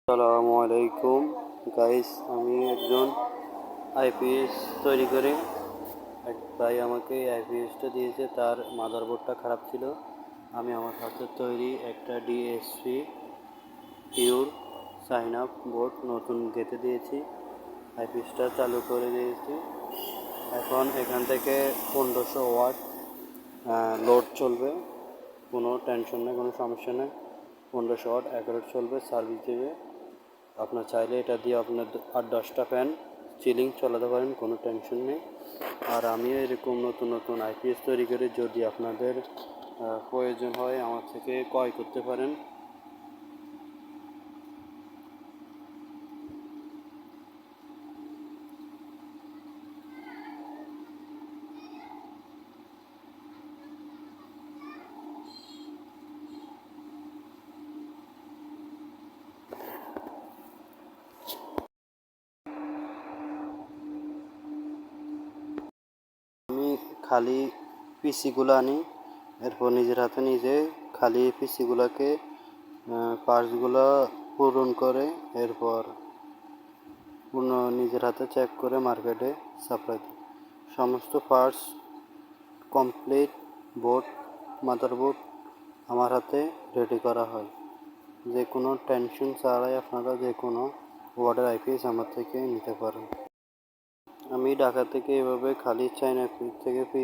আসসালামু আলাইকুম গাইস, আমি একজন আইপিএস তৈরি করি। এক ভাই আমাকে এই আইপিএসটা দিয়েছে, তার মাদারবোর্ডটা খারাপ ছিল। আমি আমার হাতে তৈরি একটা DSP pure sine up board নতুন গেঁথে দিয়েছি, আইপিএসটা চালু করে দিয়েছি। এখন এখান থেকে 1500 ওয়াট লোড চলবে, কোনো টেনশন নেই, কোনো সমস্যা নেই। 1500 ওয়াট অ্যাকুরেট চলবে, সার্ভিস দেবে। আপনার চাইলে এটা দিয়ে আপনার 8-10টা ফ্যান চিলিং চালাতে পারেন, কোনো টেনশন নেই। আর আমিও এরকম নতুন নতুন আইপিএস তৈরি করি, যদি আপনাদের প্রয়োজন হয় আমার থেকে ক্রয় করতে পারেন। আমি খালি পিসিগুলো আনি, এরপর নিজের হাতে নিজে খালি পিসিগুলোকে পার্টসগুলো পূরণ করে, এরপর নিজের হাতে চেক করে মার্কেটে সাপ্লাই দিই। সমস্ত পার্টস কমপ্লিট, বোর্ড মাদারবোর্ড আমার হাতে রেডি করা হয়। যে কোনো টেনশন ছাড়াই আপনারা যে কোনো ওয়ার্ডের আইপিএস আমার থেকে নিতে পারেন। আমি ঢাকা থেকে এভাবে খালি চাইনা থেকে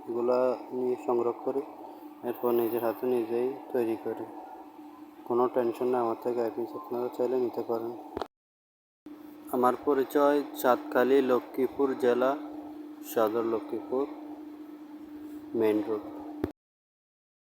এগুলা নিয়ে সংগ্রহ করি, এরপর নিজের হাতে নিজেই তৈরি করি। কোনো টেনশন নেই, আমার থেকে আইপিএস আপনারা চাইলে নিতে পারেন। আমার পরিচয় চাঁদখালী, লক্ষ্মীপুর জেলা, সদর লক্ষ্মীপুর, মেইন রোড।